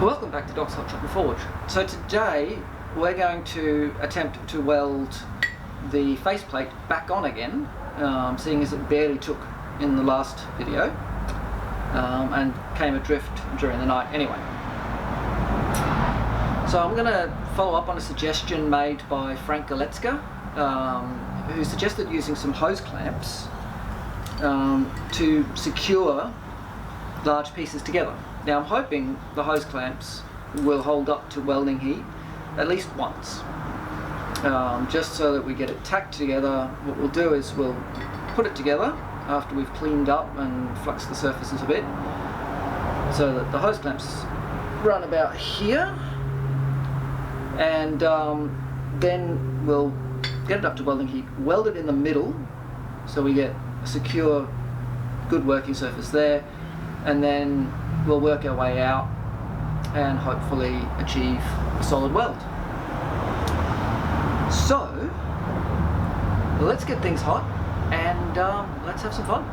Welcome back to Doc's Hot Shop and Forge. So today we're going to attempt to weld the faceplate back on again, seeing as it barely took in the last video and came adrift during the night anyway. So I'm going to follow up on a suggestion made by Frank Galetska, who suggested using some hose clamps to secure large pieces together. Now I'm hoping the hose clamps will hold up to welding heat at least once, just so that we get it tacked together. What we'll do is we'll put it together after we've cleaned up and fluxed the surfaces a bit, so that the hose clamps run about here, and then we'll get it up to welding heat, weld it in the middle so we get a secure, good working surface there, and then we'll work our way out and hopefully achieve a solid weld. So let's get things hot and let's have some fun.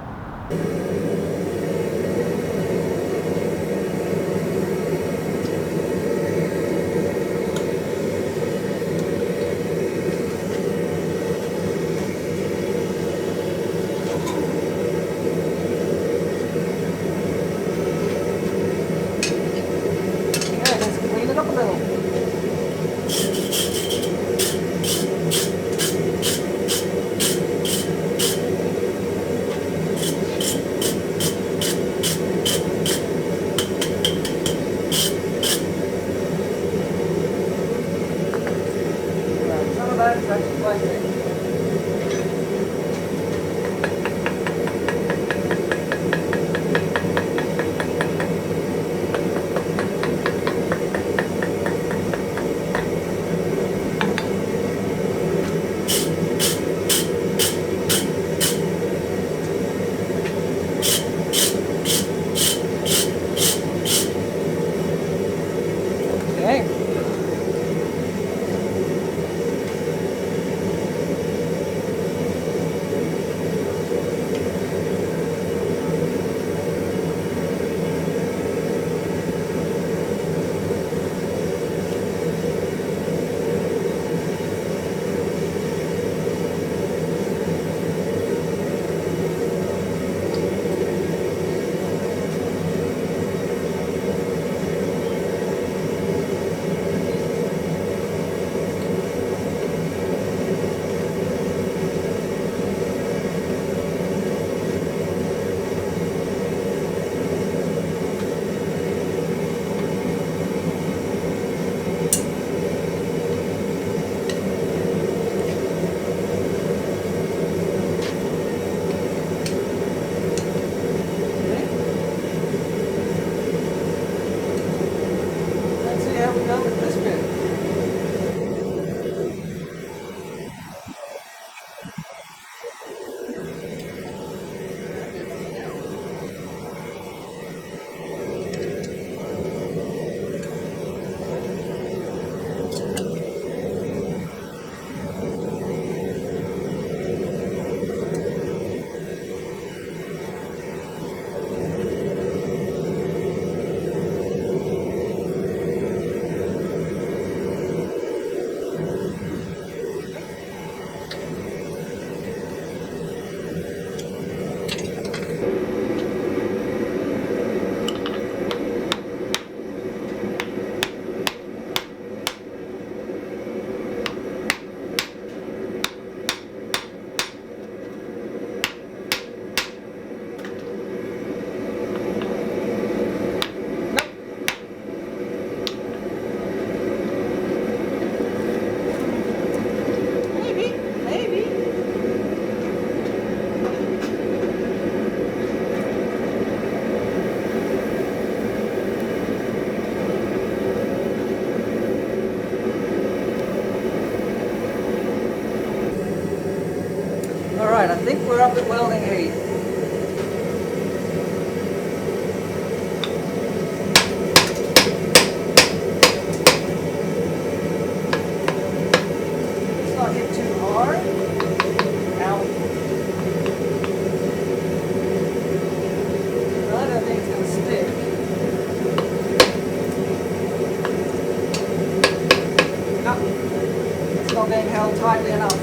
Alright, I think we're up at welding heat. Let's not hit too hard. Ow. I don't think it's going to stick. ain't held tightly enough.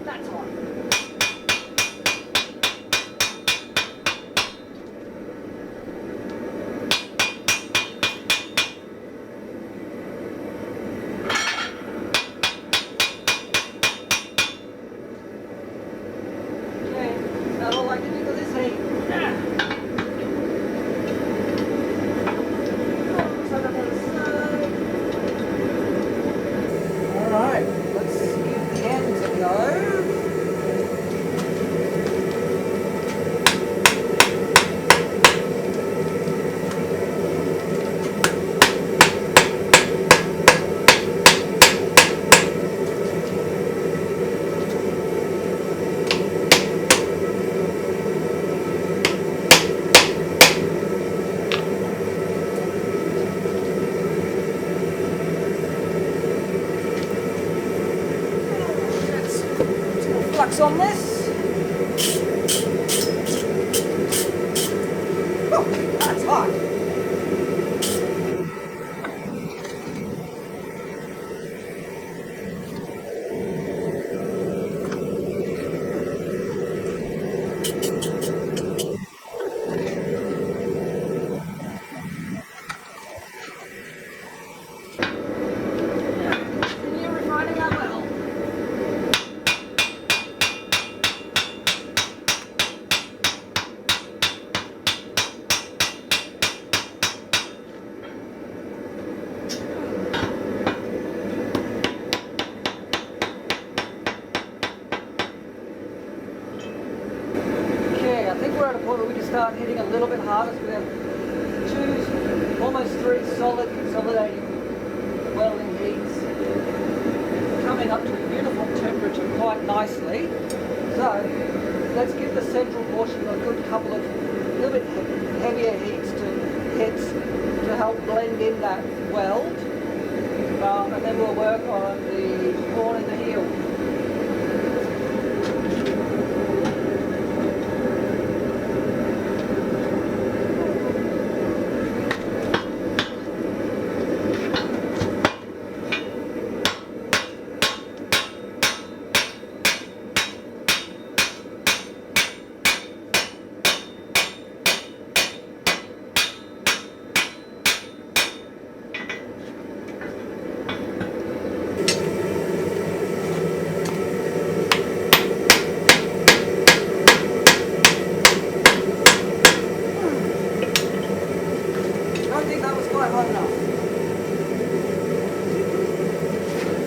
That's on. That's all I can do for this heat. Alright, let's give the ends a go. Flux on this. Oh, that's hot. Continue refining our well. Okay, I think we're at a point where we can start hitting a little bit harder. So we have almost three solid consolidating welding heats coming up to a uniform temperature quite nicely. So let's give the central portion a good couple of little bit heavier heats to help blend in that weld, and then we'll work on the horn and the heel.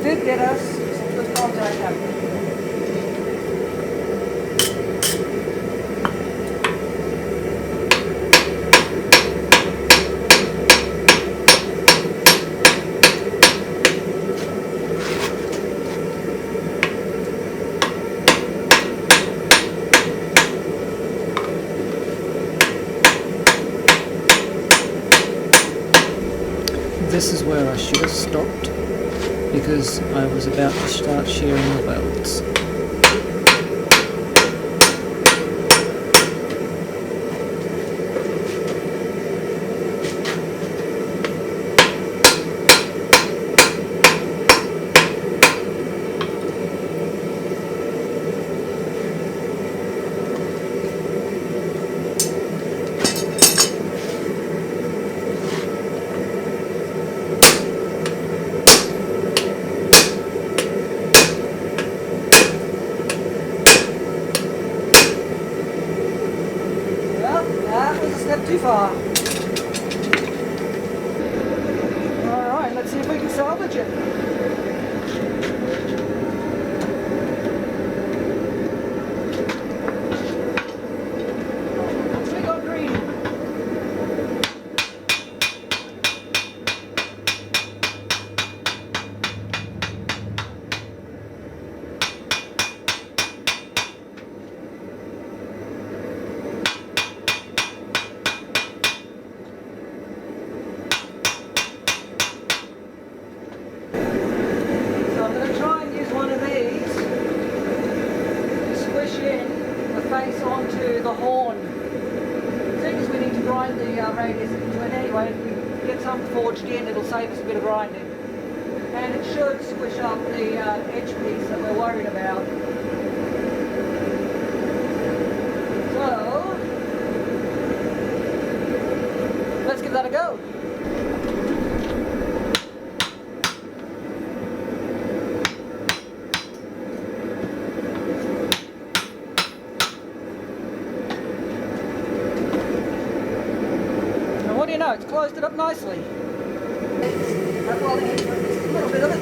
Did get us some good contact happening. This is where I should have stopped, because I was about to start shearing the welds. Too far. Alright, let's see if we can salvage it. What's we got green? radius into it anyway. If we get some forged in, it'll save us a bit of grinding. And it should squish up the edge piece that we're worried about. So, let's give that a go. And what do you know, it's closed it up nicely. That welding heat for just a little bit of it.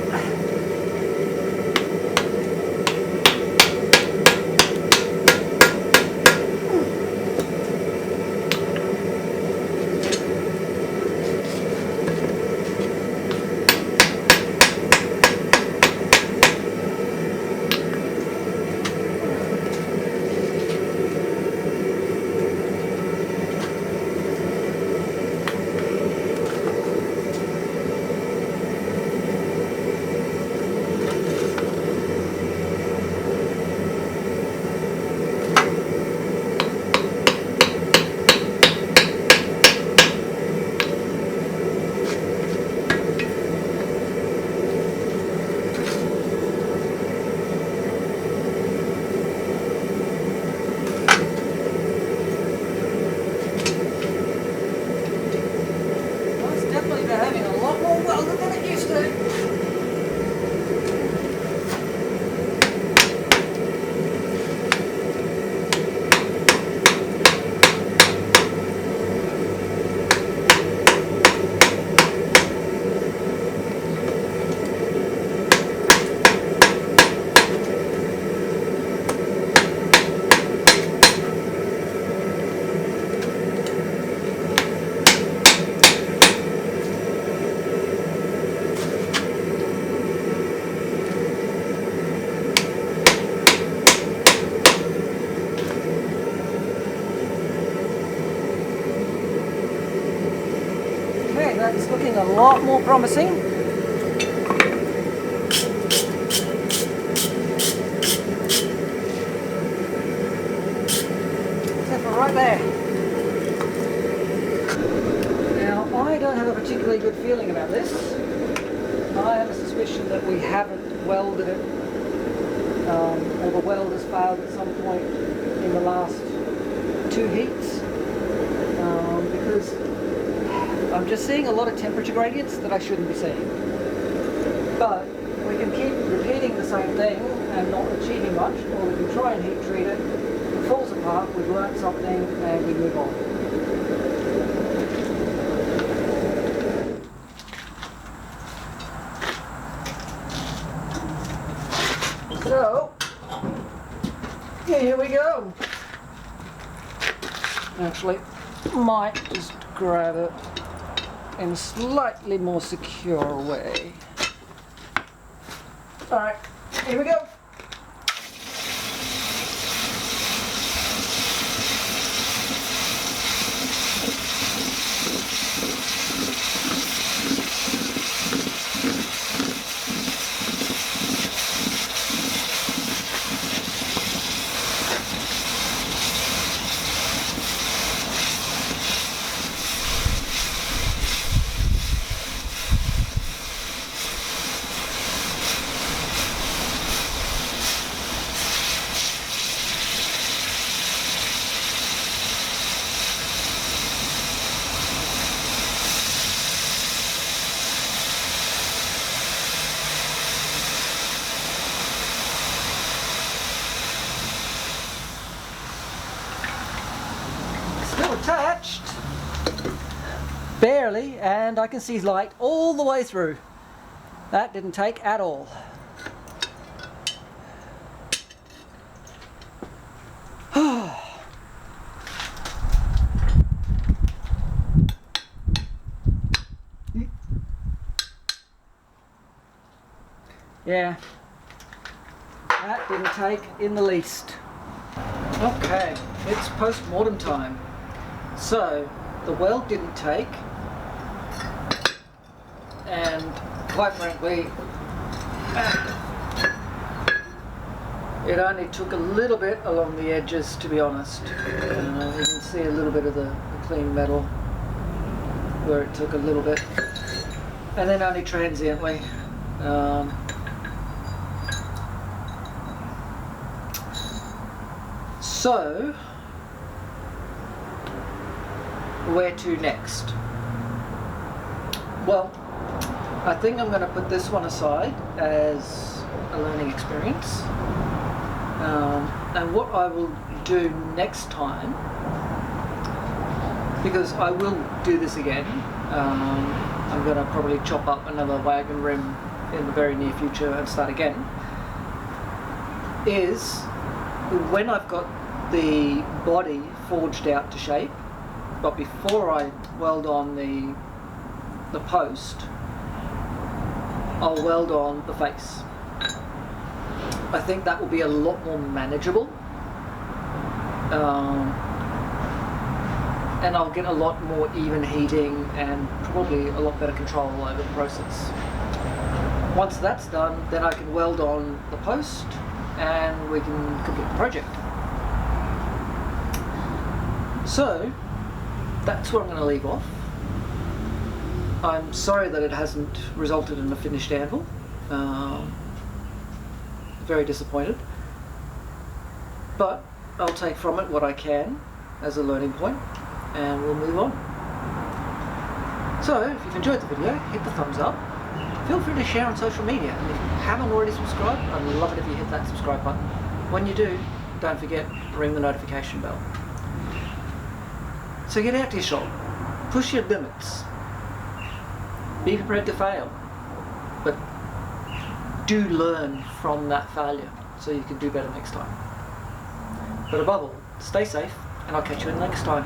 That's looking a lot more promising. Except for right there. Now, I don't have a particularly good feeling about this. I have a suspicion that we haven't welded it, or the weld has failed at some point in the last 2 heats, because I'm just seeing a lot of temperature gradients that I shouldn't be seeing. But we can keep repeating the same thing and not achieving much, or we can try and heat treat it. If it falls apart, we've learnt something and we move on. So, here we go. Actually, might just grab it in a slightly more secure way. Alright, here we go. Attached, barely, and I can see light all the way through. That didn't take at all. Yeah, that didn't take in the least. Okay, it's post-mortem time. So, the weld didn't take, and quite frankly, it only took a little bit along the edges, to be honest. You can see a little bit of the clean metal. where it took a little bit, and then only transiently. So, where to next? Well, I think I'm going to put this one aside as a learning experience. And what I will do next time, because I will do this again, I'm going to probably chop up another wagon rim in the very near future and start again, is when I've got the body forged out to shape, but before I weld on the post, I'll weld on the face. I think that will be a lot more manageable, and I'll get a lot more even heating and probably a lot better control over the process. Once that's done, then I can weld on the post and we can complete the project. So that's where I'm going to leave off. I'm sorry that it hasn't resulted in a finished anvil. Very disappointed, but I'll take from it what I can as a learning point, and we'll move on. So if you've enjoyed the video, hit the thumbs up. Feel free to share on social media, and if you haven't already subscribed, I'd love it if you hit that subscribe button. When you do, don't forget to ring the notification bell. So get out to your shop, push your limits, be prepared to fail, but do learn from that failure so you can do better next time. But above all, stay safe, and I'll catch you in the next time.